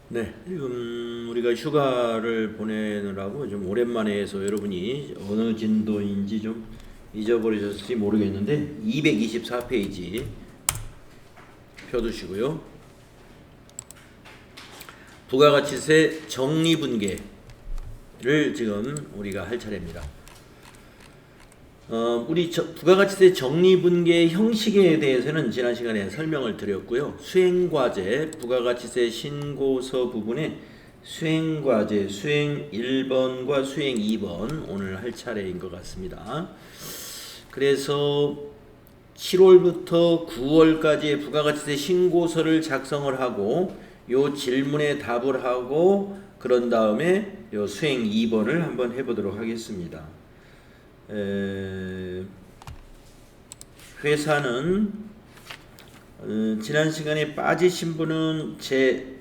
네, 지금 우리가 휴가를 보내느라고 좀 오랜만에 해서 여러분이 어느 진도인지 좀 잊어버리셨을지 모르겠는데 224페이지 펴두시고요. 부가가치세 정리분계를 지금 우리가 할 차례입니다. 우리 부가가치세 정리분계 형식에 대해서는 지난 시간에 설명을 드렸고요. 수행과제, 부가가치세 신고서 부분에 수행과제, 수행 1번과 수행 2번 오늘 할 차례인 것 같습니다. 그래서 7월부터 9월까지의 부가가치세 신고서를 작성을 하고 요 질문에 답을 하고 그런 다음에 요 수행 2번을 한번 해보도록 하겠습니다. 회사는 지난 시간에 빠지신 분은 제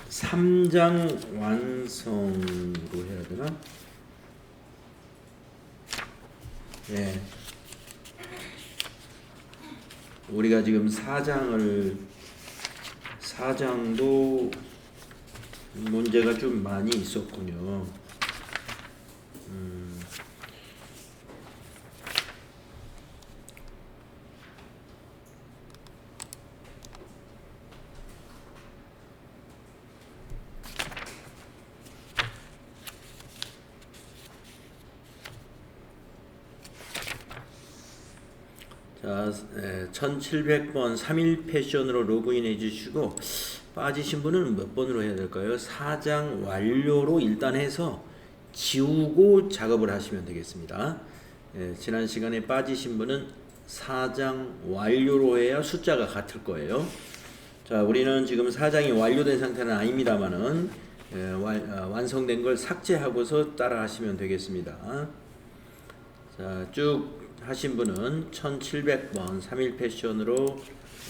3장 완성으로 해야 되나? 네. 우리가 지금 4장도 문제가 좀 많이 있었군요. 자, 1700번 3일 패션으로 로그인해 주시고 빠지신 분은 몇 번으로 해야 될까요? 4장 완료로 일단 해서 지우고 작업을 하시면 되겠습니다. 지난 시간에 빠지신 분은 4장 완료로 해야 숫자가 같을 거예요. 자, 우리는 지금 4장이 완료된 상태는 아닙니다만은 완성된 걸 삭제하고서 따라 하시면 되겠습니다. 자, 쭉 하신 분은 1700번 3일 패션으로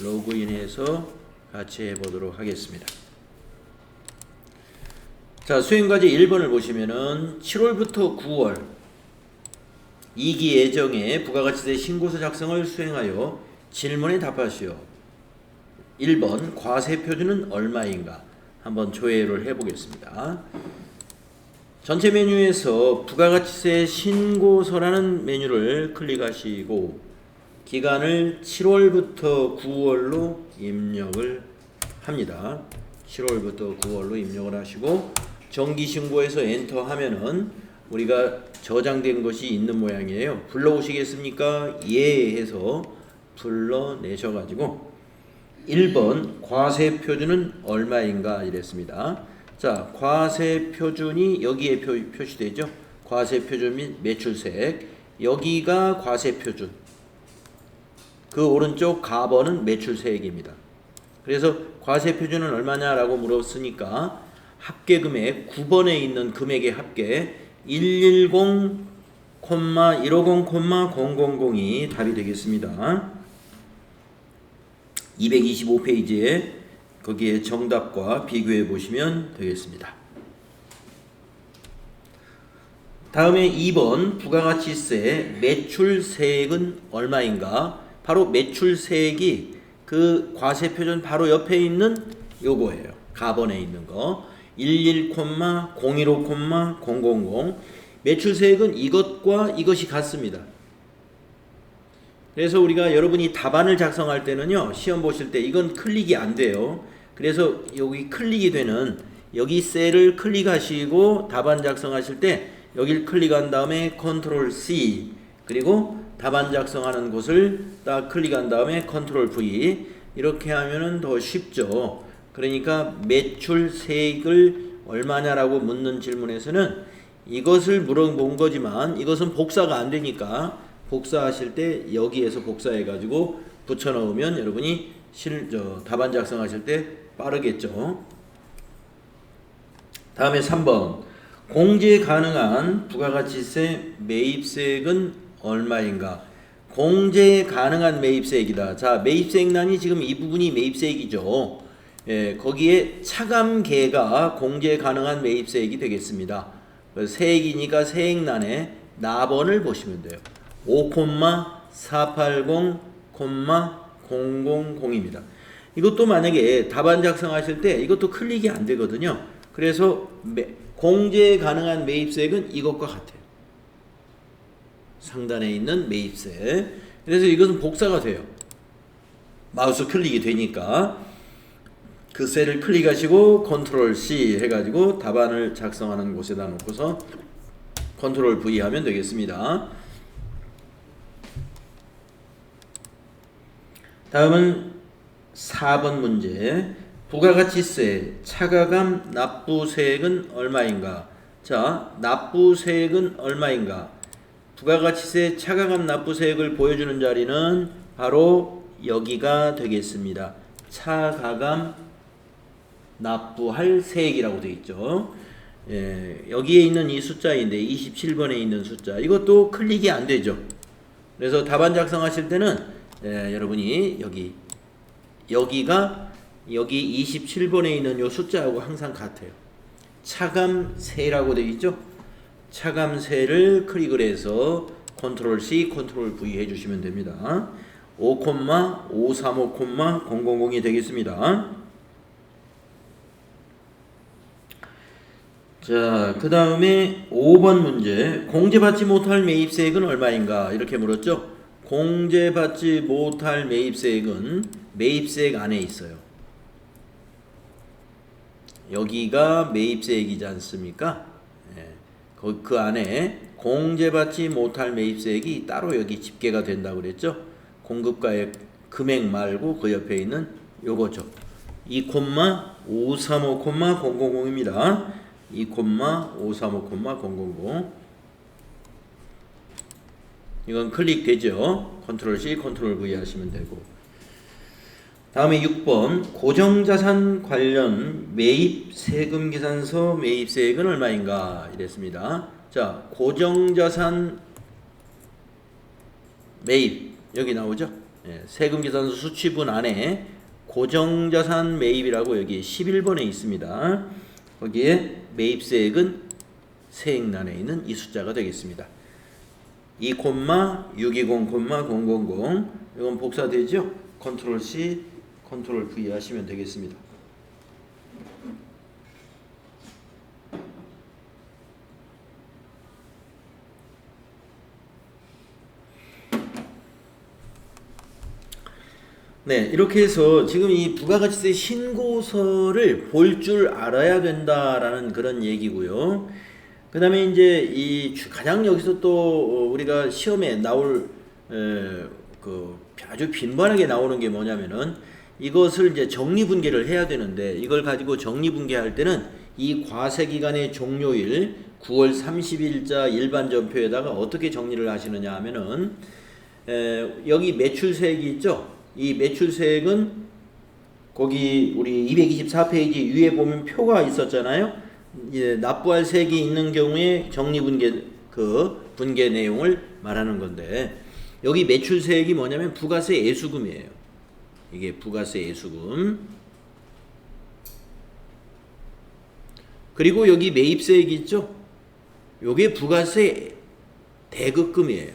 로그인해서 같이 해보도록 하겠습니다. 자, 수행과제 1번을 보시면은 7월부터 9월 2기 예정에 부가가치세 신고서 작성을 수행하여 질문에 답하시오. 1번 과세표준은 얼마인가? 한번 조회를 해보겠습니다. 전체 메뉴에서 부가가치세 신고서라는 메뉴를 클릭하시고 기간을 7월부터 9월로 입력을 합니다. 7월부터 9월로 입력을 하시고 정기신고에서 엔터 하면은 우리가 저장된 것이 있는 모양이에요. 불러오시겠습니까? 예 해서 불러내셔가지고 1번 과세표준은 얼마인가 이랬습니다. 자, 과세표준이 여기에 표시되죠. 과세표준 및 매출세액. 여기가 과세표준. 그 오른쪽 가번은 매출세액입니다. 그래서 과세표준은 얼마냐라고 물었으니까 합계금액 9번에 있는 금액의 합계 110,150,000이 답이 되겠습니다. 225페이지에 거기에 정답과 비교해 보시면 되겠습니다. 다음에 2번 부가가치세 매출세액은 얼마인가? 바로 매출세액이 그 과세표준 바로 옆에 있는 요거예요. 가번에 있는 거 11,015,000 매출세액은 이것과 이것이 같습니다. 그래서 우리가 여러분이 답안을 작성할 때는요, 시험 보실 때 이건 클릭이 안 돼요. 그래서 여기 클릭이 되는 여기 셀을 클릭하시고 답안 작성하실 때 여기를 클릭한 다음에 컨트롤 C 그리고 답안 작성하는 곳을 딱 클릭한 다음에 컨트롤 V 이렇게 하면은 더 쉽죠. 그러니까 매출세액을 얼마냐라고 묻는 질문에서는 이것을 물어본 거지만 이것은 복사가 안 되니까 복사하실 때 여기에서 복사해 가지고 붙여 넣으면 여러분이 답안 작성하실 때 빠르겠죠. 다음에 3번 공제 가능한 부가가치세 매입세액은 얼마인가? 공제 가능한 매입세액이다. 자, 매입세액란이 지금 이 부분이 매입세액이죠. 거기에 차감계가 공제 가능한 매입세액이 되겠습니다. 세액이니까 세액란에 나번을 보시면 돼요. 5,480,000입니다. 이것도 만약에 답안 작성하실 때 이것도 클릭이 안 되거든요. 그래서 공제 가능한 매입세액은 이것과 같아요. 상단에 있는 매입세. 그래서 이것은 복사가 돼요. 마우스 클릭이 되니까 그 셀을 클릭하시고 컨트롤 C 해가지고 답안을 작성하는 곳에다 놓고서 컨트롤 V 하면 되겠습니다. 다음은 4번 문제. 부가가치세 차가감 납부세액은 얼마인가? 자, 납부세액은 얼마인가? 부가가치세 차가감 납부세액을 보여주는 자리는 바로 여기가 되겠습니다. 차가감 납부할 세액이라고 되어 있죠. 여기에 있는 이 숫자인데 27번에 있는 숫자, 이것도 클릭이 안 되죠. 그래서 답안 작성하실 때는 여러분이 여기가 여기 27번에 있는 이 숫자하고 항상 같아요. 차감세라고 되어 있죠. 차감세를 클릭을 해서 컨트롤 C, 컨트롤 V 해주시면 됩니다. 5,535,000이 되겠습니다. 자, 그 다음에 5번 문제. 공제받지 못할 매입세액은 얼마인가? 이렇게 물었죠. 공제받지 못할 매입세액은 매입세액 안에 있어요. 여기가 매입세액이지 않습니까? 그 안에 공제받지 못할 매입세액이 따로 여기 집계가 된다고 그랬죠. 공급가액 금액 말고 그 옆에 있는 요거죠. 2,535,000입니다. 2,535,000. 이건 클릭되죠. 컨트롤 C, 컨트롤 V 하시면 되고. 다음에 6번. 고정자산 관련 매입 세금 계산서 매입세액은 얼마인가? 이랬습니다. 자, 고정자산 매입 여기 나오죠. 세금 계산서 수취분 안에 고정자산 매입이라고 여기 11번에 있습니다. 거기에 매입세액은 세액란에 있는 이 숫자가 되겠습니다. 2,620,000 이건 복사되죠? 컨트롤 C, 컨트롤 V 하시면 되겠습니다. 네, 이렇게 해서 지금 이 부가가치세 신고서를 볼 줄 알아야 된다라는 그런 얘기고요. 그 다음에 이제 이 가장 여기서 또 우리가 시험에 나올 아주 빈번하게 나오는 게 뭐냐면은 이것을 이제 정리분계를 해야 되는데, 이걸 가지고 정리분계할 때는 이 과세기간의 종료일 9월 30일자 일반전표에다가 어떻게 정리를 하시느냐 하면은 여기 매출세액이 있죠. 이 매출세액은 거기 우리 224페이지 위에 보면 표가 있었잖아요. 납부할 세액이 있는 경우에 정리분계 분계 내용을 말하는 건데, 여기 매출세액이 뭐냐면 부가세 예수금이에요. 이게 부가세 예수금. 그리고 여기 매입세액이 있죠. 요게 부가세 대급금이에요.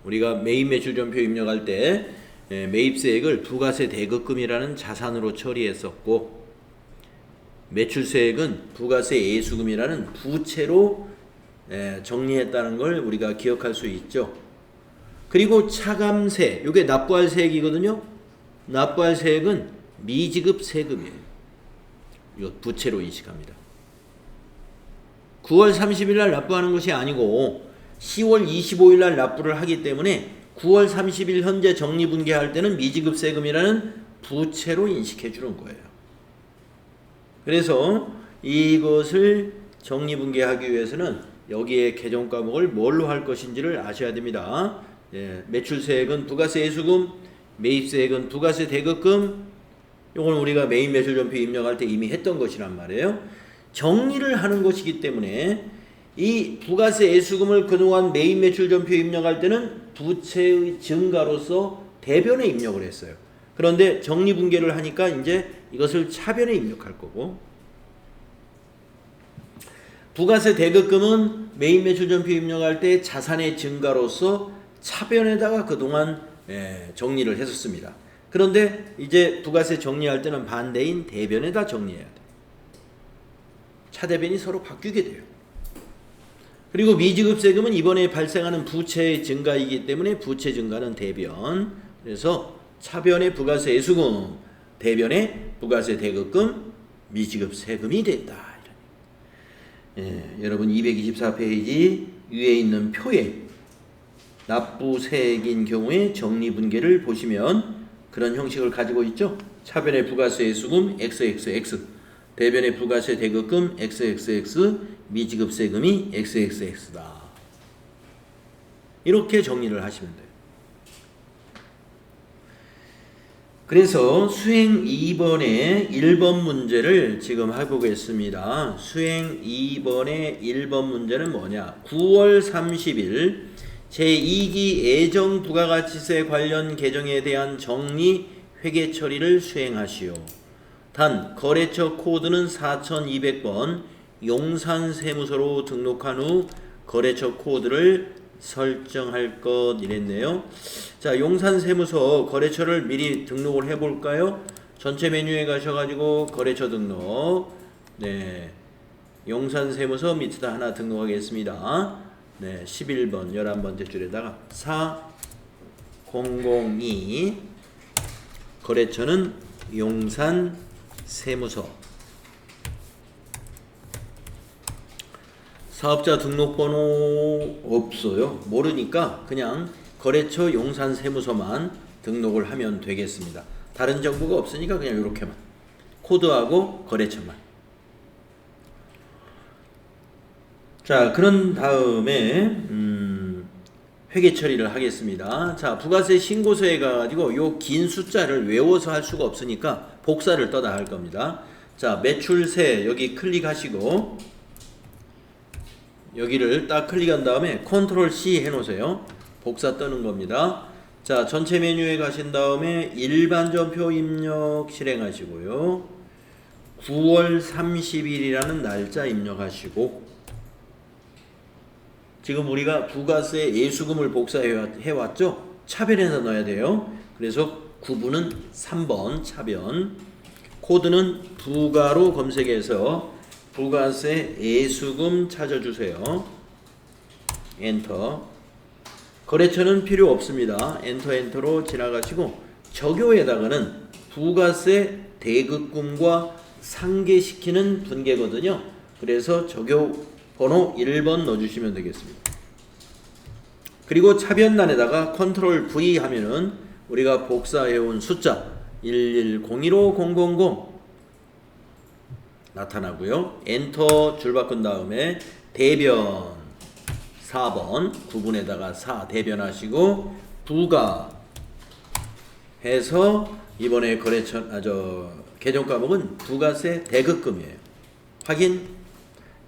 우리가 매입매출전표 입력할 때 매입세액을 부가세 대급금이라는 자산으로 처리했었고, 매출세액은 부가세 예수금이라는 부채로 정리했다는 걸 우리가 기억할 수 있죠. 그리고 차감세, 이게 납부할 세액이거든요. 납부할 세액은 미지급 세금이에요. 이거 부채로 인식합니다. 9월 30일 날 납부하는 것이 아니고 10월 25일 날 납부를 하기 때문에 9월 30일 현재 정리분계할 때는 미지급 세금이라는 부채로 인식해 주는 거예요. 그래서 이것을 정리분계하기 위해서는 여기에 개정 과목을 뭘로 할 것인지를 아셔야 됩니다. 매출세액은 부가세 예수금, 매입세액은 부가세 대급금. 이건 우리가 매입매출전표 입력할 때 이미 했던 것이란 말이에요. 정리를 하는 것이기 때문에 이 부가세 예수금을 그동안 매입매출전표 입력할 때는 부채의 증가로서 대변에 입력을 했어요. 그런데 정리분계를 하니까 이제 이것을 차변에 입력할 거고, 부가세 대급금은 매입매출전표 입력할 때 자산의 증가로서 차변에다가 그동안 정리를 했었습니다. 그런데 이제 부가세 정리할 때는 반대인 대변에다 정리해야 돼. 차대변이 서로 바뀌게 돼요. 그리고 미지급 세금은 이번에 발생하는 부채 증가이기 때문에 부채 증가는 대변. 그래서 차변의 부가세 예수금, 대변의 부가세 대급금, 미지급 세금이 됐다. 여러분 224페이지 위에 있는 표에 납부세액인 경우에 정리분계를 보시면 그런 형식을 가지고 있죠. 차변의 부가세 예수금 XXX, 대변의 부가세 대급금 XXX, 미지급 세금이 XXX다. 이렇게 정리를 하시면 돼요. 그래서 수행 2번의 1번 문제를 지금 해보겠습니다. 수행 2번의 1번 문제는 뭐냐? 9월 30일 제2기 애정 부가가치세 관련 개정에 대한 정리 회계 처리를 수행하시오. 단 거래처 코드는 4200번 용산세무서로 등록한 후 거래처 코드를 설정할 것 이랬네요. 자, 용산세무서 거래처를 미리 등록을 해볼까요? 전체 메뉴에 가셔가지고 거래처 등록. 네, 용산세무서 밑에다 하나 등록하겠습니다. 네, 11번 11번째 줄에다가 4002 거래처는 용산세무서. 사업자 등록번호 없어요. 모르니까 그냥 거래처 용산세무서만 등록을 하면 되겠습니다. 다른 정보가 없으니까 그냥 이렇게만 코드하고 거래처만. 자, 그런 다음에 회계 처리를 하겠습니다. 자, 부가세 신고서에 가가지고 요 긴 숫자를 외워서 할 수가 없으니까 복사를 떠다 할 겁니다. 자, 매출세 여기 클릭하시고 여기를 딱 클릭한 다음에 컨트롤 C 해놓으세요. 복사 뜨는 겁니다. 자, 전체 메뉴에 가신 다음에 일반 전표 입력 실행하시고요. 9월 30일이라는 날짜 입력하시고, 지금 우리가 부가세 예수금을 복사해 왔죠? 차변에서 넣어야 돼요. 그래서 구분은 3번 차변, 코드는 부가로 검색해서 부가세 예수금 찾아주세요. 엔터. 거래처는 필요 없습니다. 엔터로 지나가시고 적요에다가는 부가세 대급금과 상계시키는 분계거든요. 그래서 적요 번호 1번 넣어주시면 되겠습니다. 그리고 차변란에다가 컨트롤 V 하면은 우리가 복사해온 숫자 1101500 나타나고요. 엔터 줄 바꾼 다음에 대변 4번 구분에다가 4 대변하시고 부가 해서 이번에 거래처 계정 과목은 부가세 대급금이에요. 확인.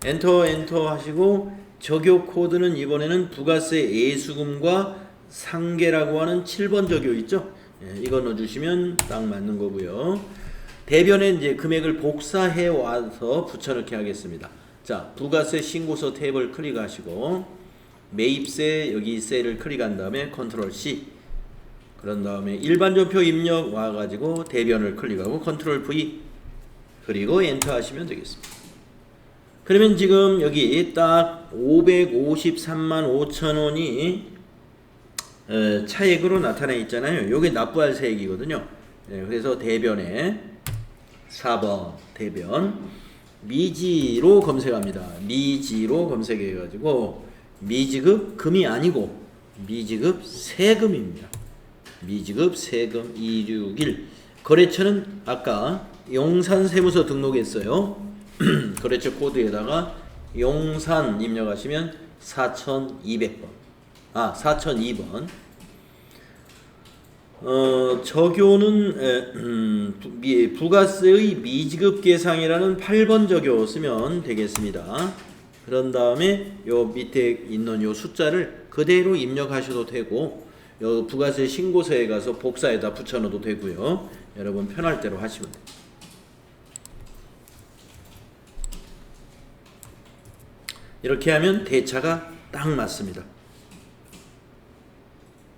엔터 하시고 적요 코드는 이번에는 부가세 예수금과 상계라고 하는 7번 적요 있죠? 이거 넣어주시면 딱 맞는 거고요. 대변에 이제 금액을 복사해 와서 붙여넣기 하겠습니다. 자, 부가세 신고서 탭을 클릭하시고 매입세 여기 세를 클릭한 다음에 컨트롤 C. 그런 다음에 일반 전표 입력 와가지고 대변을 클릭하고 컨트롤 V. 그리고 엔터 하시면 되겠습니다. 그러면 지금 여기 딱 553만 5천 원이 차액으로 나타나 있잖아요. 요게 납부할 세액이거든요. 그래서 대변에 4번 대변 미지로 검색합니다. 미지로 검색해가지고 미지급 금이 아니고 미지급 세금입니다. 미지급 세금 261. 거래처는 아까 용산세무서 등록했어요. 거래처 코드에다가 용산 입력하시면 4200번. 4002번. 적요는 부가세의 미지급 계상이라는 8번 적요 쓰면 되겠습니다. 그런 다음에 요 밑에 있는 요 숫자를 그대로 입력하셔도 되고 요 부가세 신고서에 가서 복사에다 붙여 넣어도 되고요. 여러분 편할 대로 하시면 돼요. 이렇게 하면 대차가 딱 맞습니다.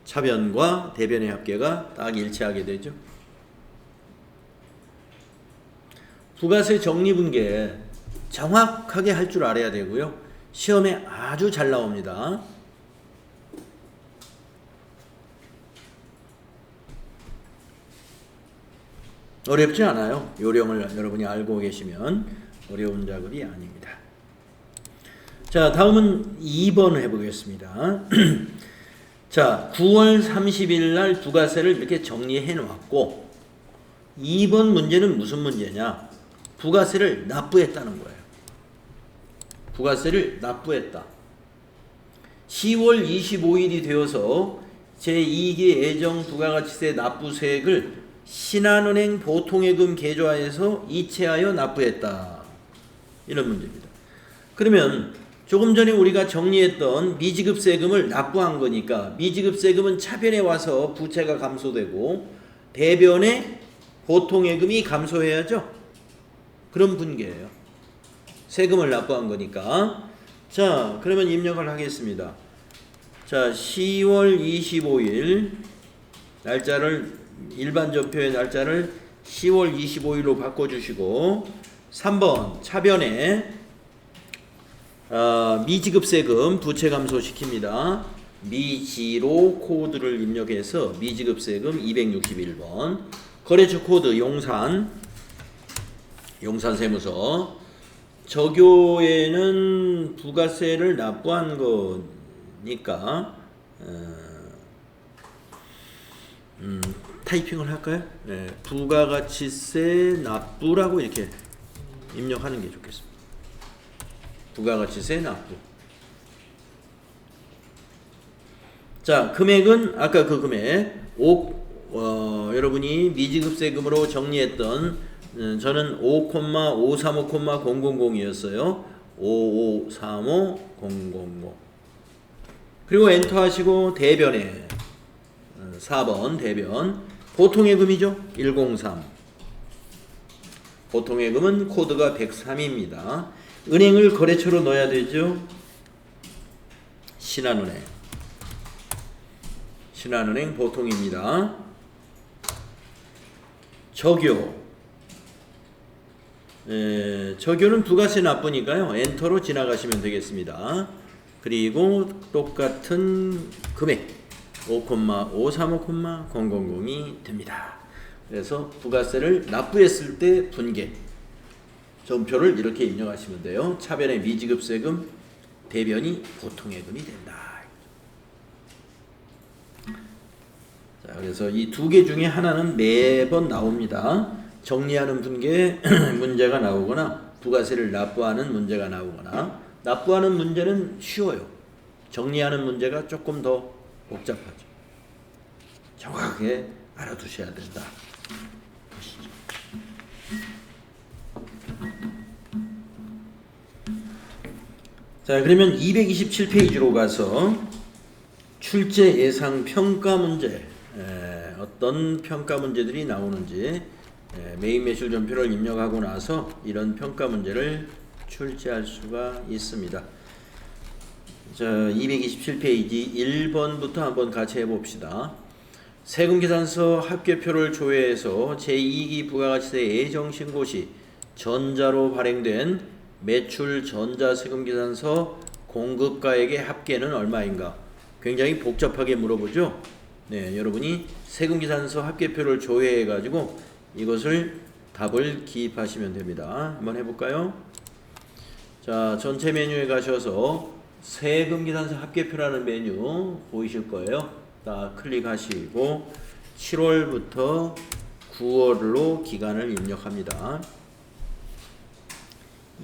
차변과 대변의 합계가 딱 일치하게 되죠. 부가세 정리분계 정확하게 할 줄 알아야 되고요. 시험에 아주 잘 나옵니다. 어렵지 않아요. 요령을 여러분이 알고 계시면 어려운 작업이 아닙니다. 자, 다음은 2번 해보겠습니다. 자, 9월 30일 날 부가세를 이렇게 정리해 놓았고 2번 문제는 무슨 문제냐? 부가세를 납부했다는 거예요. 부가세를 납부했다. 10월 25일이 되어서 제2기 예정 부가가치세 납부세액을 신한은행 보통예금 계좌에서 이체하여 납부했다. 이런 문제입니다. 그러면 조금 전에 우리가 정리했던 미지급세금을 납부한 거니까 미지급세금은 차변에 와서 부채가 감소되고 대변에 보통예금이 감소해야죠. 그런 분계예요. 세금을 납부한 거니까. 자, 그러면 입력을 하겠습니다. 자, 10월 25일 날짜를 일반 전표의 날짜를 10월 25일로 바꿔주시고 3번 차변에 미지급세금 부채 감소시킵니다. 미지로 코드를 입력해서 미지급세금 261번 거래처 코드 용산세무서 저교에는 부가세를 납부한 거니까 타이핑을 할까요? 네, 부가가치세 납부라고 이렇게 입력하는 게 좋겠습니다. 부가가치세 납부. 자, 금액은 아까 그 금액 여러분이 미지급세금으로 정리했던 저는 5,535000이었어요. 5535000. 그리고 엔터 하시고 대변에 4번 대변 보통예금이죠. 103. 보통예금은 코드가 103입니다. 은행을 거래처로 넣어야 되죠. 신한은행 보통입니다. 저교는 부가세 납부니까요. 엔터로 지나가시면 되겠습니다. 그리고 똑같은 금액 5,535,000이 됩니다. 그래서 부가세를 납부했을 때 분계 점표를 이렇게 입력하시면 돼요. 차변의 미지급세금, 대변이 보통예금이 된다. 자, 그래서 이 두 개 중에 하나는 매번 나옵니다. 정리하는 분계 문제가 나오거나 부가세를 납부하는 문제가 나오거나 납부하는 문제는 쉬워요. 정리하는 문제가 조금 더 복잡하죠. 정확하게 알아두셔야 된다. 보시죠. 자, 그러면 227페이지로 가서 출제 예상 평가 문제 어떤 평가 문제들이 나오는지 메인 매출 전표를 입력하고 나서 이런 평가 문제를 출제할 수가 있습니다. 자, 227페이지 1번부터 한번 같이 해봅시다. 세금계산서 합계표를 조회해서 제2기 부가가치세 예정신고 시 전자로 발행된 매출 전자세금계산서 공급가액의 합계는 얼마인가? 굉장히 복잡하게 물어보죠. 네, 여러분이 세금계산서 합계표를 조회해가지고 이것을 답을 기입하시면 됩니다. 한번 해볼까요? 자, 전체 메뉴에 가셔서 세금계산서 합계표라는 메뉴 보이실 거예요. 딱 클릭하시고 7월부터 9월로 기간을 입력합니다.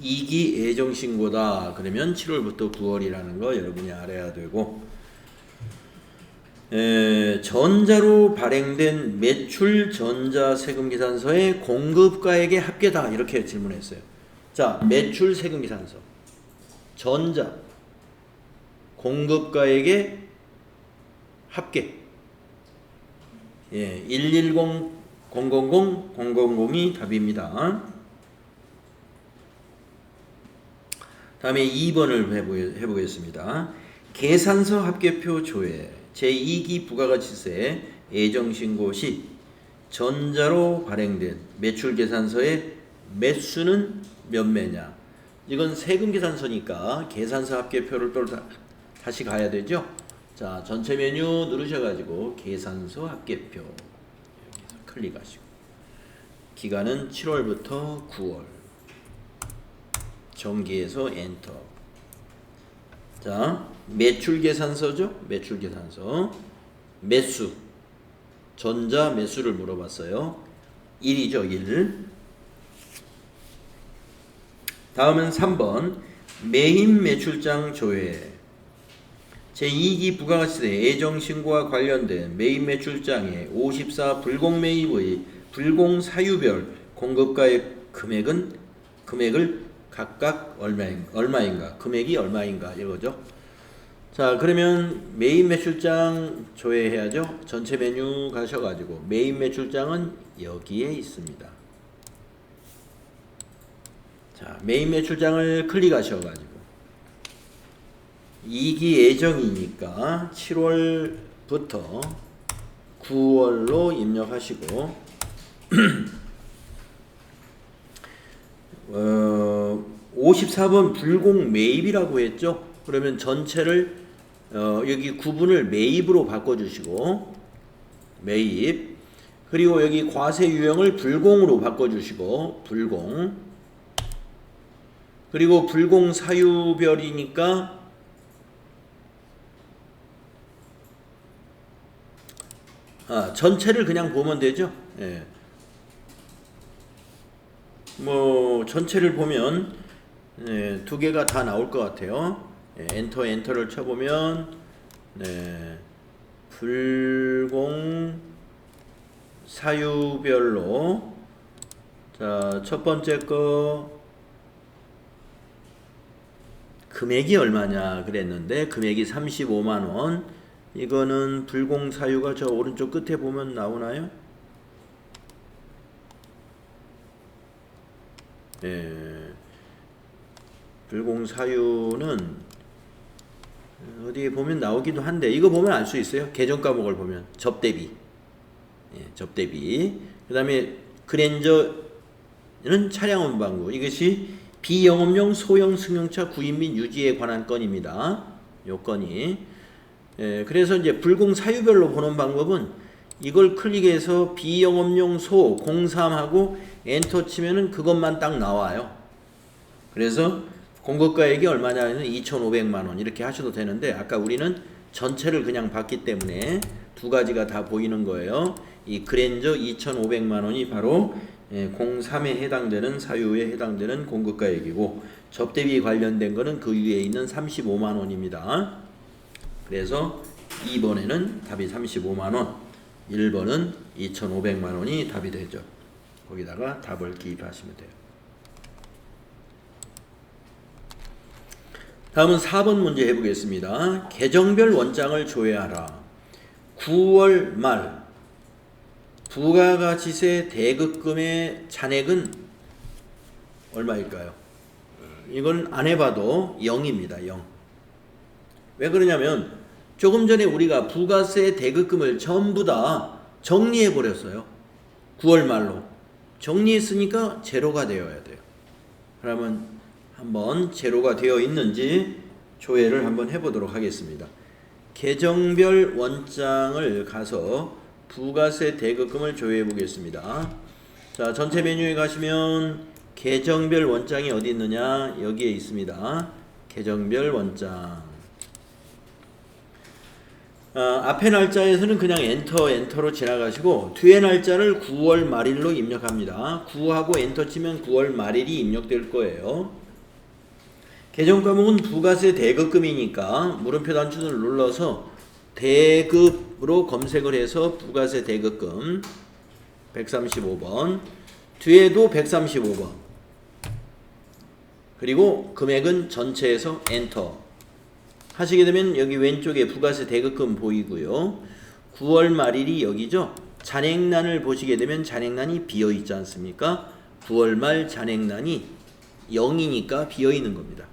2기 예정신고다. 그러면 7월부터 9월이라는 거 여러분이 알아야 되고 전자로 발행된 매출 전자세금계산서의 공급가액의 합계다. 이렇게 질문했어요. 자, 매출 세금계산서 전자 공급가액의 합계 110,000,000이 답입니다. 다음에 2번을 해보겠습니다. 계산서 합계표 조회 제2기 부가가치세 예정신고 시 전자로 발행된 매출계산서의 매수는 몇 매냐. 이건 세금계산서니까 계산서 합계표를 또 다시 가야 되죠. 자, 전체 메뉴 누르셔가지고 계산서 합계표 여기서 클릭하시고 기간은 7월부터 9월 정기에서 엔터. 자, 매출계산서죠. 매출계산서 매수 전자 매수를 물어봤어요. 1이죠. 1. 다음은 3번 매입 매출장 조회. 제2기 부가가치세 예정신고와 관련된 매입 매출장의 54 불공매입의 불공사유별 공급가의 금액을 각각 얼마인가 금액이 얼마인가 이거죠. 자, 그러면 매입 매출장 조회해야죠. 전체 메뉴 가셔가지고 매입 매출장은 여기에 있습니다. 자, 매입 매출장을 클릭하셔가지고 2기 예정이니까 7월부터 9월로 입력하시고 54번 불공 매입이라고 했죠. 그러면 전체를 여기 구분을 매입으로 바꿔주시고 매입, 그리고 여기 과세 유형을 불공으로 바꿔주시고 불공, 그리고 불공 사유별이니까 전체를 그냥 보면 되죠. 예. 뭐 전체를 보면 두 개가 다 나올 것 같아요. 엔터를 쳐보면 불공 사유별로 자, 첫 번째 거 금액이 얼마냐 그랬는데 금액이 35만원. 이거는 불공 사유가 저 오른쪽 끝에 보면 나오나요? 불공 사유는 어디에 보면 나오기도 한데 이거 보면 알 수 있어요. 계정 과목을 보면 접대비, 접대비. 그 다음에 그랜저는 차량 운반구. 이것이 비영업용 소형 승용차 구입 및 유지에 관한 건입니다. 요 건이. 그래서 이제 불공 사유별로 보는 방법은 이걸 클릭해서 비영업용 소 03하고 엔터 치면은 그것만 딱 나와요. 그래서 공급가액이 얼마냐면 2,500만원 이렇게 하셔도 되는데 아까 우리는 전체를 그냥 봤기 때문에 두 가지가 다 보이는 거예요. 이 그랜저 2,500만원이 바로 03에 해당되는 사유에 해당되는 공급가액이고 접대비 관련된 거는 그 위에 있는 35만원입니다. 그래서 2번에는 답이 35만원, 1번은 2,500만원이 답이 되죠. 거기다가 답을 기입하시면 돼요. 다음은 4번 문제 해보겠습니다. 계정별 원장을 조회하라. 9월 말 부가가치세 대급금의 잔액은 얼마일까요? 이건 안 해봐도 0입니다. 0. 왜 그러냐면 조금 전에 우리가 부가세 대급금을 전부 다 정리해 버렸어요. 9월 말로 정리했으니까 제로가 되어야 돼요. 그러면 한번 제로가 되어 있는지 조회를 한번 해보도록 하겠습니다. 계정별 원장을 가서 부가세 대급금을 조회해 보겠습니다. 자, 전체 메뉴에 가시면 계정별 원장이 어디 있느냐? 여기에 있습니다. 계정별 원장. 앞에 날짜에서는 그냥 엔터로 지나가시고 뒤에 날짜를 9월 말일로 입력합니다. 9하고 엔터 치면 9월 말일이 입력될 거예요. 계정 과목은 부가세 대급금이니까 물음표 단추를 눌러서 대급으로 검색을 해서 부가세 대급금 135번, 뒤에도 135번, 그리고 금액은 전체에서 엔터 하시게 되면 여기 왼쪽에 부가세 대급금 보이고요. 9월 말일이 여기죠. 잔액란을 보시게 되면 잔액란이 비어 있지 않습니까? 9월 말 잔액란이 0이니까 비어 있는 겁니다.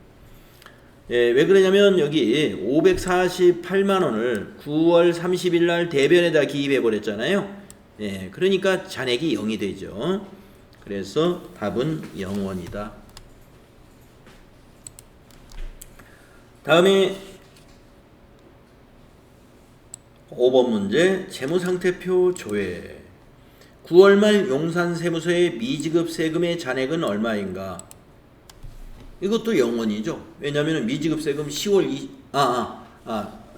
예, 왜 그러냐면 여기 548만 원을 9월 30일 날 대변에다 기입해 버렸잖아요. 예, 그러니까 잔액이 0이 되죠. 그래서 답은 0원이다. 다음에 5번 문제 재무상태표 조회. 9월 말 용산세무서의 미지급 세금의 잔액은 얼마인가? 이것도 0원이죠. 왜냐하면 미지급 세금 10월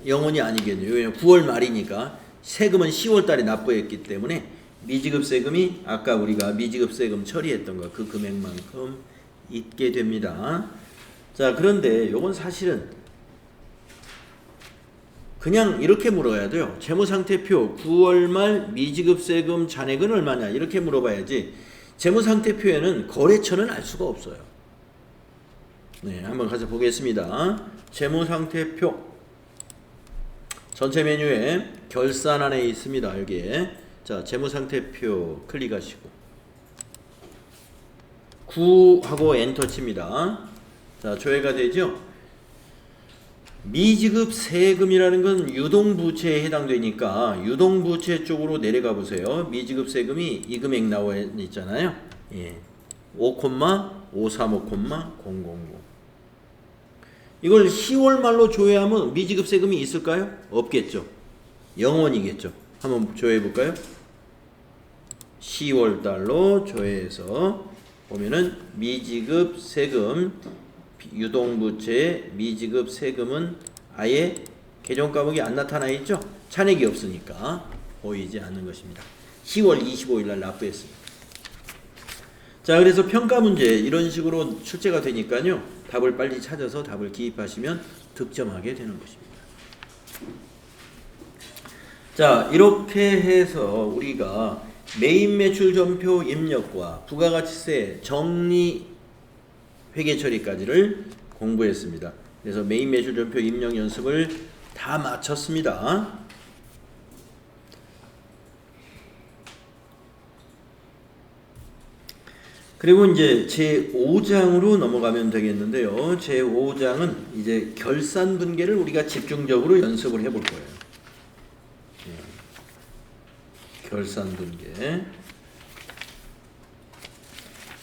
0원이 아니겠네요. 왜냐하면 9월 말이니까 세금은 10월 달에 납부했기 때문에 미지급 세금이 아까 우리가 미지급 세금 처리했던 거 그 금액만큼 있게 됩니다. 자, 그런데 이건 사실은 그냥 이렇게 물어야 돼요. 재무상태표 9월 말 미지급 세금 잔액은 얼마냐 이렇게 물어봐야지. 재무상태표에는 거래처는 알 수가 없어요. 네, 한번 가서 보겠습니다. 재무상태표 전체 메뉴에 결산안에 있습니다. 여기에 자 재무상태표 클릭하시고 9하고 엔터 칩니다. 자 조회가 되죠. 미지급 세금이라는 건 유동부채에 해당되니까 유동부채 쪽으로 내려가 보세요. 미지급 세금이 이 금액 나와 있잖아요. 예. 5,535,000 이걸 10월 말로 조회하면 미지급 세금이 있을까요? 없겠죠. 0원이겠죠. 한번 조회해 볼까요? 10월 달로 조회해서 보면은 미지급 세금 유동부채 미지급 세금은 아예 계정 과목이 안 나타나 있죠. 잔액이 없으니까 보이지 않는 것입니다. 10월 25일 날 납부했습니다. 자, 그래서 평가 문제 이런 식으로 출제가 되니까요. 답을 빨리 찾아서 답을 기입하시면 득점하게 되는 것입니다. 자, 이렇게 해서 우리가 메인 매출 전표 입력과 부가가치세 정리 회계 처리까지를 공부했습니다. 그래서 메인 매출 전표 입력 연습을 다 마쳤습니다. 그리고 이제 제5장으로 넘어가면 되겠는데요. 제5장은 이제 결산 분계를 우리가 집중적으로 연습을 해볼 거예요. 결산 분계.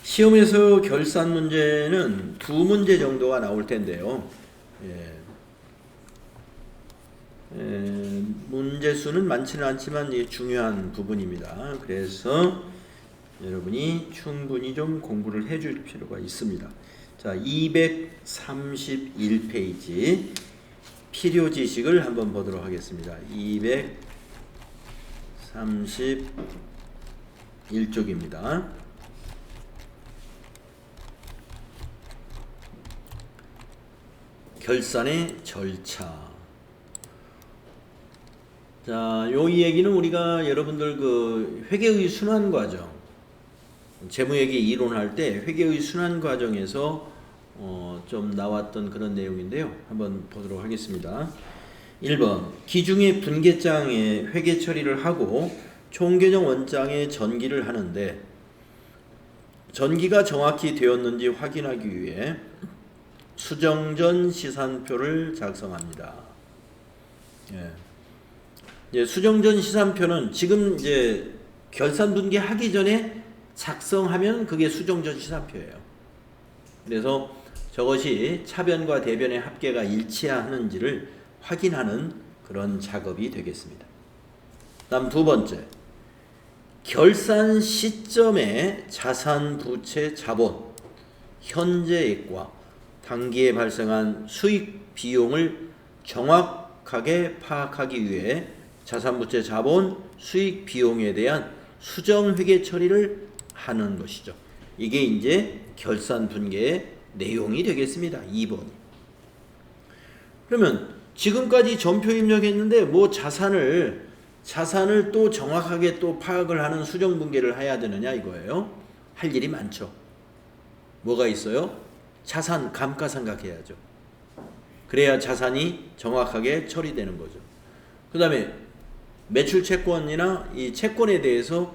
시험에서 결산 문제는 2문제 정도가 나올 텐데요. 문제 수는 많지는 않지만 중요한 부분입니다. 그래서 여러분이 충분히 좀 공부를 해줄 필요가 있습니다. 자, 231페이지 필요 지식을 한번 보도록 하겠습니다. 231쪽입니다. 결산의 절차. 자, 이 얘기는 우리가 여러분들 그 회계의 순환 과정 재무회계 이론할 때 회계의 순환 과정에서 좀 나왔던 그런 내용인데요. 한번 보도록 하겠습니다. 1번 기중의 분계장에 회계 처리를 하고 총계정 원장에 전기를 하는데 전기가 정확히 되었는지 확인하기 위해 수정전 시산표를 작성합니다. 수정전 시산표는 지금 이제 결산 분계하기 전에 작성하면 그게 수정전 시산표예요. 그래서 저것이 차변과 대변의 합계가 일치하는지를 확인하는 그런 작업이 되겠습니다. 다음 두 번째, 결산 시점에 자산, 부채, 자본, 현재액과 당기에 발생한 수익 비용을 정확하게 파악하기 위해 자산, 부채, 자본, 수익 비용에 대한 수정 회계 처리를 하는 것이죠. 이게 이제 결산 분계의 내용이 되겠습니다. 2번. 그러면 지금까지 전표 입력했는데 뭐 자산을 또 정확하게 또 파악을 하는 수정 분계를 해야 되느냐 이거예요. 할 일이 많죠. 뭐가 있어요? 자산 감가상각해야죠. 그래야 자산이 정확하게 처리되는 거죠. 그 다음에 매출 채권이나 이 채권에 대해서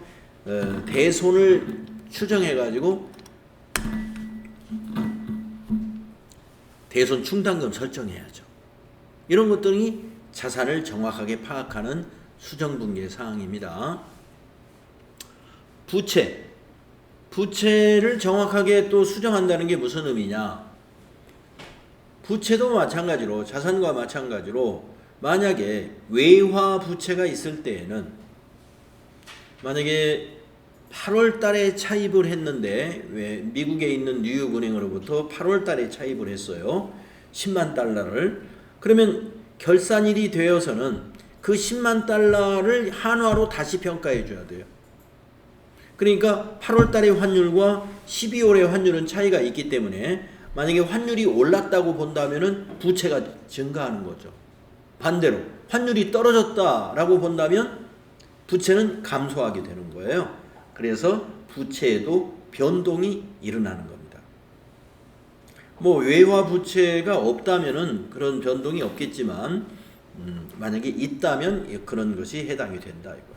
대손을 추정해 가지고 대손 충당금 설정해야죠. 이런 것들이 자산을 정확하게 파악하는 수정분계 사항입니다. 부채를 정확하게 또 수정한다는 게 무슨 의미냐? 부채도 마찬가지로, 자산과 마찬가지로 만약에 외화 부채가 있을 때에는, 만약에 8월 달에 차입을 했는데, 미국에 있는 뉴욕은행으로부터 8월 달에 차입을 했어요. 10만 달러를. 그러면 결산일이 되어서는 그 10만 달러를 한화로 다시 평가해 줘야 돼요. 그러니까 8월 달의 환율과 12월의 환율은 차이가 있기 때문에 만약에 환율이 올랐다고 본다면은 부채가 증가하는 거죠. 반대로 환율이 떨어졌다라고 본다면 부채는 감소하게 되는 거예요. 그래서 부채에도 변동이 일어나는 겁니다. 뭐 외화 부채가 없다면은 그런 변동이 없겠지만 만약에 있다면 그런 것이 해당이 된다 이거예요.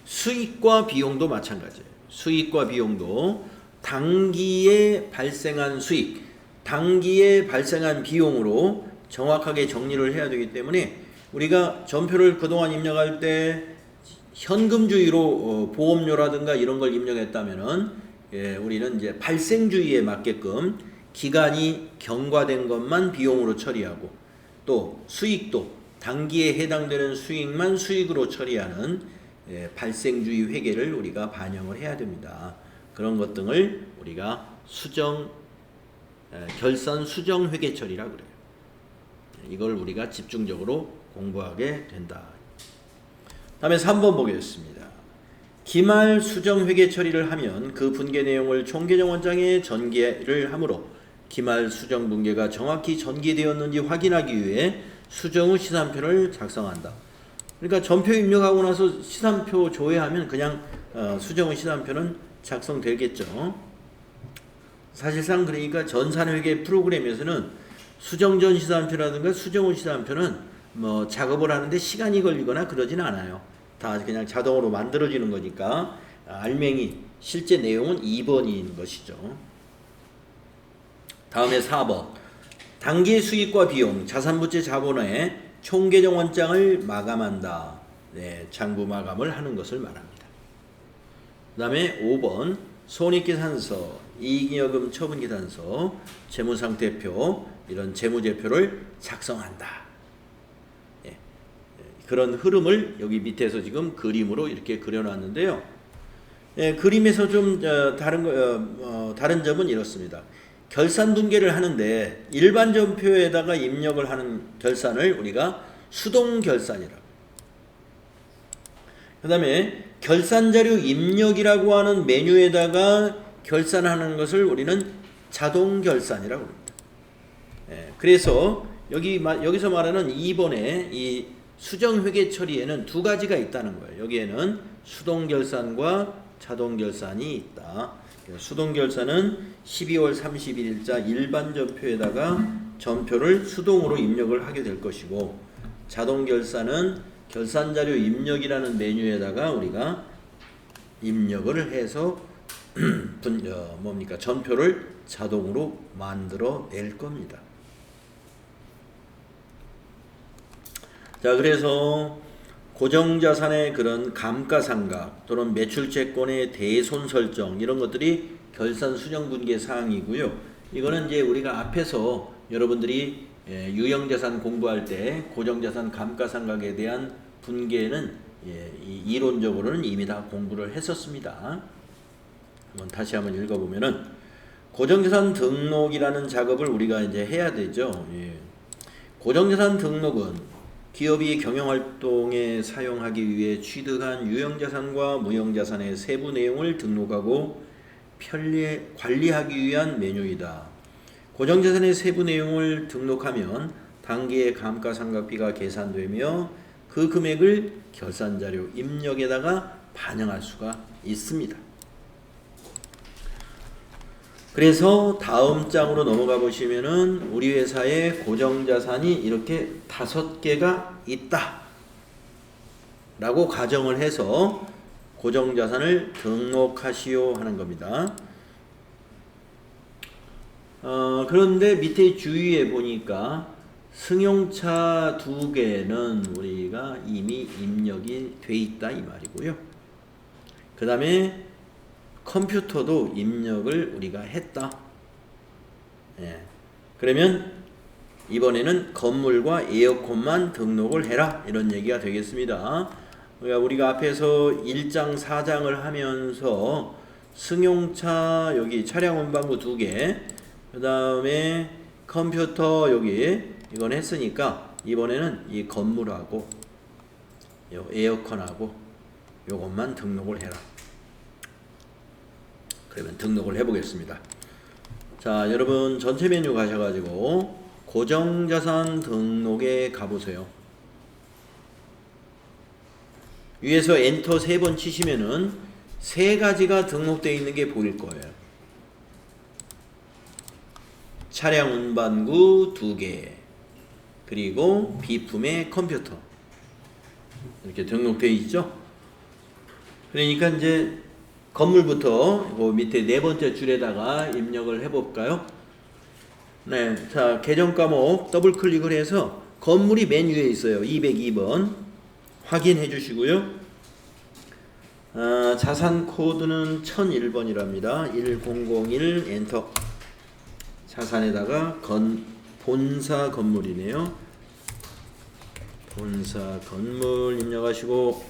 수익과 비용도 마찬가지예요. 수익과 비용도 단기에 발생한 수익, 단기에 발생한 비용으로 정확하게 정리를 해야 되기 때문에 우리가 전표를 그동안 입력할 때 현금주의로 보험료라든가 이런 걸 입력했다면은 우리는 이제 발생주의에 맞게끔 기간이 경과된 것만 비용으로 처리하고 또 수익도 단기에 해당되는 수익만 수익으로 처리하는 발생주의 회계를 우리가 반영을 해야 됩니다. 그런 것 등을 우리가 결산 수정 회계 처리라고 그래요. 이걸 우리가 집중적으로 공부하게 된다. 다음에 3번 보겠습니다. 기말 수정 회계 처리를 하면 그 분계 내용을 총계정 원장에 전개를 하므로 기말 수정 분계가 정확히 전개되었는지 확인하기 위해 수정 후 시산표를 작성한다. 그러니까 전표 입력하고 나서 시산표 조회하면 그냥 수정 후 시산표는 작성되겠죠. 사실상 그러니까 전산회계 프로그램에서는 수정 전 시산표라든가 수정 후 시산표는 뭐 작업을 하는데 시간이 걸리거나 그러진 않아요. 다 그냥 자동으로 만들어지는 거니까 알맹이 실제 내용은 2번인 것이죠. 다음에 4번 단기 수익과 비용 자산부채 자본의 총계정 원장을 마감한다. 장부 마감을 하는 것을 말합니다. 그 다음에 5번 손익계산서, 이익여금 처분계산서, 재무상태표 이런 재무제표를 작성한다. 그런 흐름을 여기 밑에서 지금 그림으로 이렇게 그려놨는데요. 그림에서 좀 다른 점은 이렇습니다. 결산 분계를 하는데 일반 전표에다가 입력을 하는 결산을 우리가 수동 결산이라고. 그 다음에 결산자료 입력이라고 하는 메뉴에다가 결산하는 것을 우리는 자동 결산이라고 합니다. 그래서 여기서 말하는 2번의 이 수정회계 처리에는 두 가지가 있다는 거예요. 여기에는 수동결산과 자동결산이 있다. 수동결산은 12월 31일자 일반 전표에다가 전표를 수동으로 입력을 하게 될 것이고, 자동결산은 결산자료 입력이라는 메뉴에다가 우리가 입력을 해서 전표를 자동으로 만들어 낼 겁니다. 자, 그래서 고정자산의 그런 감가상각 또는 매출채권의 대손 설정 이런 것들이 결산 수정 분계 사항이고요. 이거는 이제 우리가 앞에서 여러분들이 유형자산 공부할 때 고정자산 감가상각에 대한 분계는 이론적으로는 이미 다 공부를 했었습니다. 다시 한번 읽어보면은 고정자산 등록이라는 작업을 우리가 이제 해야 되죠. 고정자산 등록은 기업이 경영활동에 사용하기 위해 취득한 유형자산과 무형자산의 세부 내용을 등록하고 관리하기 위한 메뉴이다. 고정자산의 세부 내용을 등록하면 당기의 감가상각비가 계산되며 그 금액을 결산자료 입력에다가 반영할 수가 있습니다. 그래서 다음 장으로 넘어가 보시면은 우리 회사에 고정자산이 이렇게 5개가 있다 라고 가정을 해서 고정자산을 등록하시오 하는 겁니다. 그런데 밑에 주위에 보니까 승용차 2개는 우리가 이미 입력이 돼 있다 이 말이고요. 그 다음에 컴퓨터도 입력을 우리가 했다. 예. 그러면 이번에는 건물과 에어컨만 등록을 해라 이런 얘기가 되겠습니다. 그러니까 우리가 앞에서 1장 4장을 하면서 승용차 여기 차량 운반구 2개 그 다음에 컴퓨터 여기 이건 했으니까 이번에는 이 건물하고 요 에어컨하고 요것만 등록을 해라. 그러면 등록을 해보겠습니다. 자, 여러분 전체 메뉴 가셔가지고 고정자산 등록에 가보세요. 위에서 엔터 3번 치시면은 3가지가 등록되어 있는 게 보일 거예요. 차량 운반구 2개 그리고 비품의 컴퓨터 이렇게 등록되어 있죠. 그러니까 이제 건물부터 그 밑에 4번째 줄에다가 입력을 해볼까요? 네, 자 계정 과목 더블 클릭을 해서 건물이 맨 위에 있어요. 202번 확인해 주시고요. 자산 코드는 1001번이랍니다. 1001 엔터. 자산에다가 본사 건물이네요. 본사 건물 입력하시고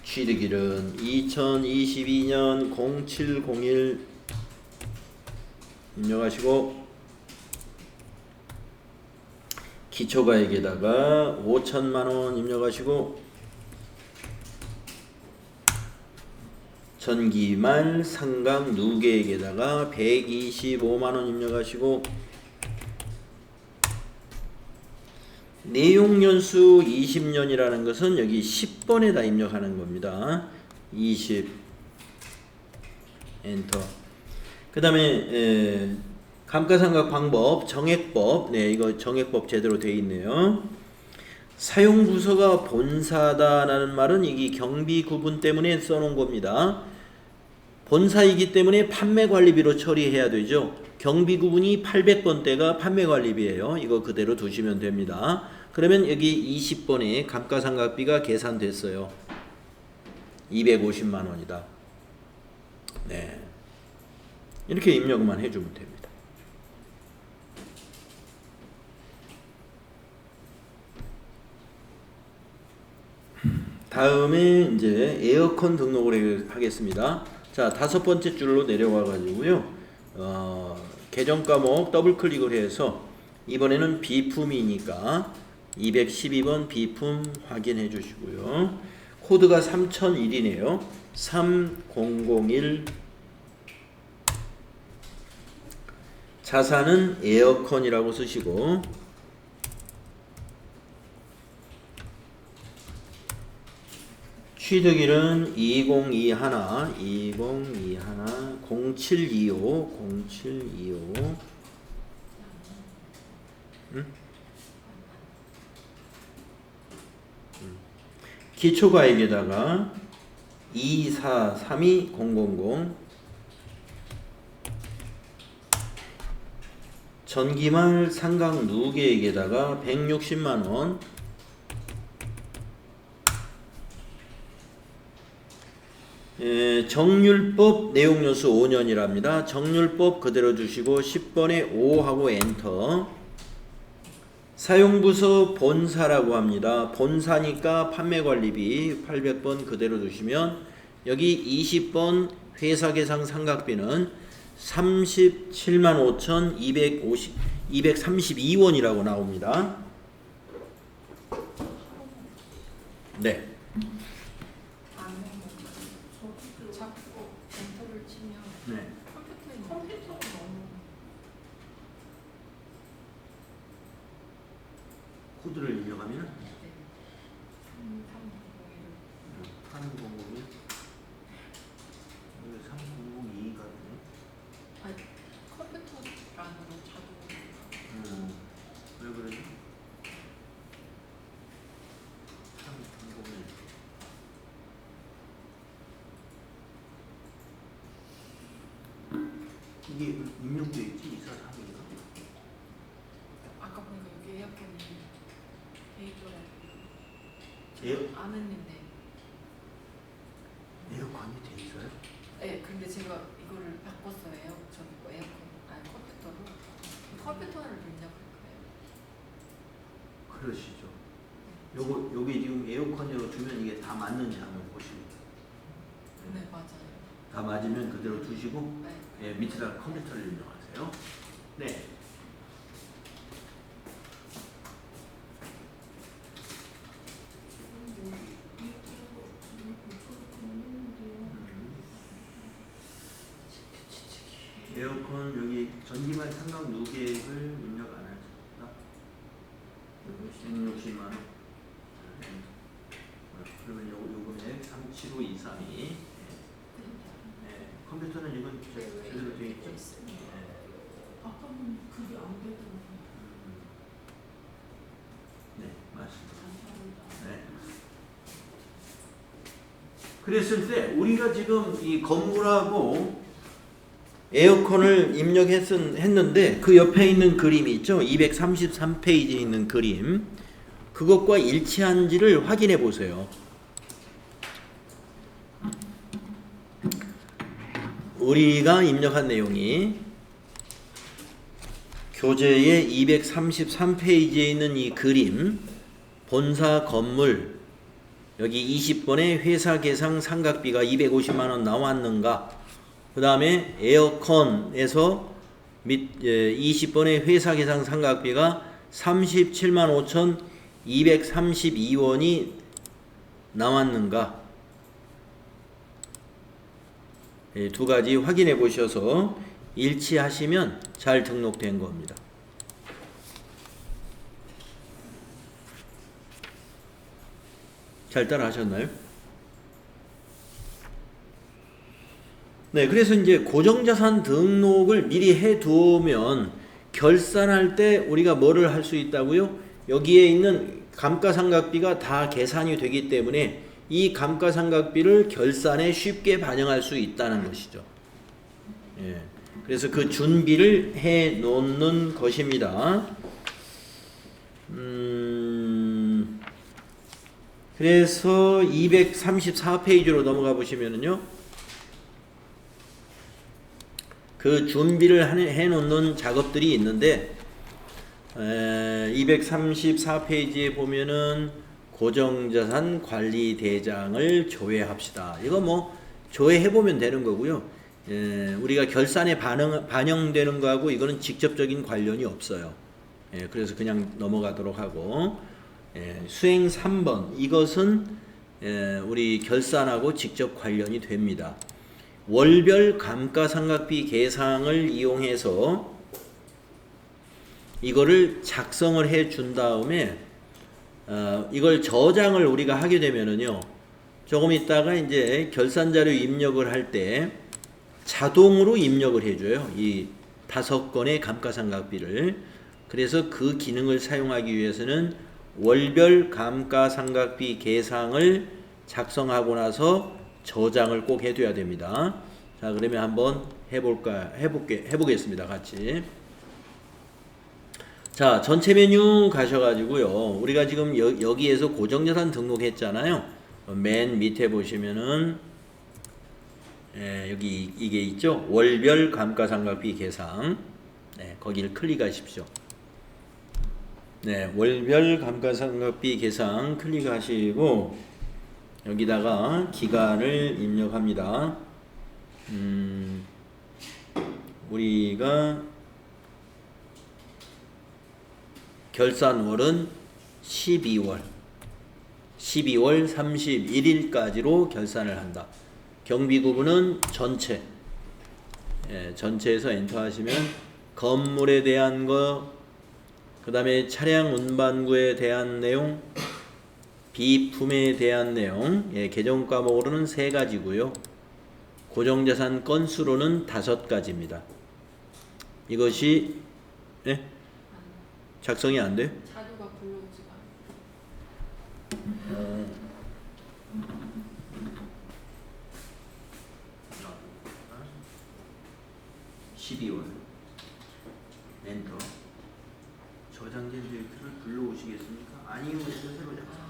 취득일은 2022년 0701 입력하시고 기초가액에다가 5천만원 입력하시고 전기말 상각 누계액에다가 125만원 입력하시고 내용연수 20년이라는 것은 여기 10번에다 입력하는 겁니다. 20 엔터. 그 다음에 감가상각 방법 정액법 네 이거 정액법 제대로 되어 있네요. 사용부서가 본사다라는 말은 이게 경비 구분 때문에 써놓은 겁니다. 본사이기 때문에 판매관리비로 처리해야 되죠. 경비 구분이 800번대가 판매관리비예요. 이거 그대로 두시면 됩니다. 그러면 여기 20번에 감가상각비가 계산됐어요. 250만 원이다. 네. 이렇게 입력만 해주면 됩니다. 다음에 이제 에어컨 등록을 하겠습니다. 자, 5번째 줄로 내려와 가지고요. 계정 과목 더블 클릭을 해서 이번에는 비품이니까 212번 비품 확인해 주시고요. 코드가 3001이네요. 3001 자산은 에어컨이라고 쓰시고 취득일은 2021 0725 기초가액에다가 2432000 전기말 상각 누계액에다가 160만원 정률법 내용연수 5년이랍니다. 정률법 그대로 주시고 10번에 5하고 엔터. 사용부서 본사라고 합니다. 본사니까 판매관리비 800번 그대로 두시면 여기 20번 회사계상 상각비는 375,232원이라고 나옵니다. 네. 네. 컴퓨터가 너무 코드를 입력하면 3001 3002가 되네. 아니 컴퓨터란으로 자동으로 왜 그러지? 3001 네, 이게 입력돼 있지 243인가? 아까 보니까 여기 에어컨이 돼 있더라고요. 에어 안 했는데. 에어컨이 돼 있어요? 네, 근데 제가 이거를 바꿨어요. 저기 뭐 에어컨, 아니 컴퓨터로. 컴퓨터를 입력할 거예요. 그러시죠. 요거 여기 지금 에어컨으로 두면 이게 다 맞는지 한번 보시고. 네, 맞아요. 다 맞으면 그대로 두시고 네. 예, 밑에다가 컴퓨터를 입력하세요. 네. 에어컨 여기 전기말 상각 누계획을 입력 안 하셨다. 160만 원. 그러면 요 금액 375,232. 네. 컴퓨터는 이건 제대로 되어 있죠. 아까는 그게 안 되더라고요. 네, 맞습니다. 네. 그랬을 때 우리가 지금 이 건물하고 에어컨을 입력했는데 그 옆에 있는 그림이 있죠. 233페이지에 있는 그림. 그것과 일치한지를 확인해 보세요. 우리가 입력한 내용이 교재의 233페이지에 있는 이 그림, 본사 건물, 여기 20번의 회사 계상 상각비가 250만 원 나왔는가? 그 다음에 에어컨에서 20번의 회사 계상 상각비가 37만 5,232원이 나왔는가? 두 가지 확인해 보셔서 일치하시면 잘 등록된 겁니다. 잘 따라 하셨나요? 네, 그래서 이제 고정자산 등록을 미리 해 두면 결산할 때 우리가 뭐를 할 수 있다고요? 여기에 있는 감가상각비가 다 계산이 되기 때문에 이 감가상각비를 결산에 쉽게 반영할 수 있다는 것이죠. 예. 그래서 그 준비를 해 놓는 것입니다. 그래서 234페이지로 넘어가 보시면은요. 그 준비를 해 놓는 작업들이 있는데 234페이지에 보면은 고정자산 관리대장을 조회합시다. 이거 뭐 조회해 보면 되는 거고요. 우리가 결산에 반영되는 거하고 이거는 직접적인 관련이 없어요. 그래서 그냥 넘어가도록 하고 수행 3번 이것은 우리 결산하고 직접 관련이 됩니다. 월별 감가상각비 계상을 이용해서 이거를 작성을 해 준 다음에 이걸 저장을 우리가 하게 되면은요 조금 있다가 이제 결산자료 입력을 할 때 자동으로 입력을 해줘요. 이 5건의 감가상각비를. 그래서 그 기능을 사용하기 위해서는 월별 감가상각비 계상을 작성하고 나서 저장을 꼭 해둬야 됩니다. 자, 그러면 한번 해보겠습니다. 같이. 자, 전체 메뉴 가셔가지고요. 우리가 지금 여기에서 고정자산 등록했잖아요. 맨 밑에 보시면은 여기 이게 있죠. 월별 감가상각비 계상. 거기를 클릭하십시오. 월별 감가상각비 계상 클릭하시고 여기다가 기간을 입력합니다. 우리가 결산월은 12월 31일까지로 결산을 한다. 경비구분은 전체. 전체에서 엔터 하시면 건물에 대한 거, 그 다음에 차량 운반구에 대한 내용, 비품에 대한 내용, 계정 과목으로는 3가지고요. 고정자산 건수로는 5가지입니다. 이것이 작성이 안 돼요? 자료가 불러오지가 12월 엔터. 저장된 데이터를 불러오시겠습니까? 아니면 새로 작성.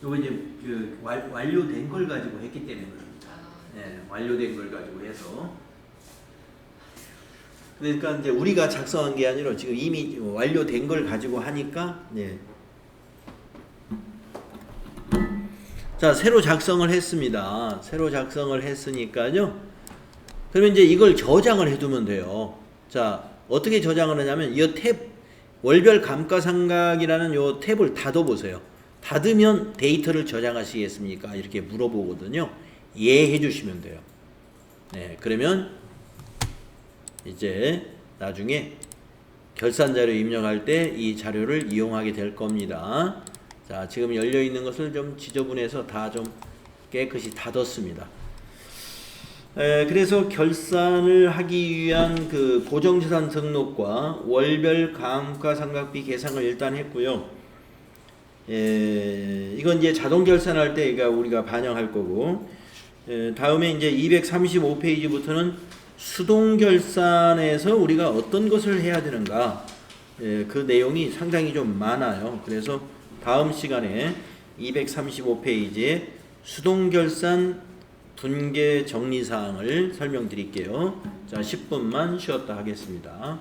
요거 이제 그 완료된 걸 가지고 했기 때문에 그럽니다. 네, 완료된 걸 가지고 해서. 그러니까 이제 우리가 작성한 게 아니라 지금 이미 완료된 걸 가지고 하니까, 네. 자, 새로 작성을 했습니다. 새로 작성을 했으니까요. 그러면 이제 이걸 저장을 해두면 돼요. 자, 어떻게 저장을 하냐면 이 탭 월별 감가상각이라는 요 탭을 닫아보세요. 닫으면 데이터를 저장하시겠습니까? 이렇게 물어보거든요. 예 해주시면 돼요. 네, 그러면 이제 나중에 결산자료 입력할 때 이 자료를 이용하게 될 겁니다. 자, 지금 열려 있는 것을 좀 지저분해서 다 좀 깨끗이 닫았습니다. 그래서 결산을 하기 위한 그 고정자산 등록과 월별 감가상각비 계산을 일단 했고요. 이건 이제 자동 결산할 때 우리가 반영할 거고, 다음에 이제 235페이지부터는 수동 결산에서 우리가 어떤 것을 해야 되는가, 그 내용이 상당히 좀 많아요. 그래서 다음 시간에 235페이지에 수동 결산 분계 정리 사항을 설명드릴게요. 자, 10분만 쉬었다 하겠습니다.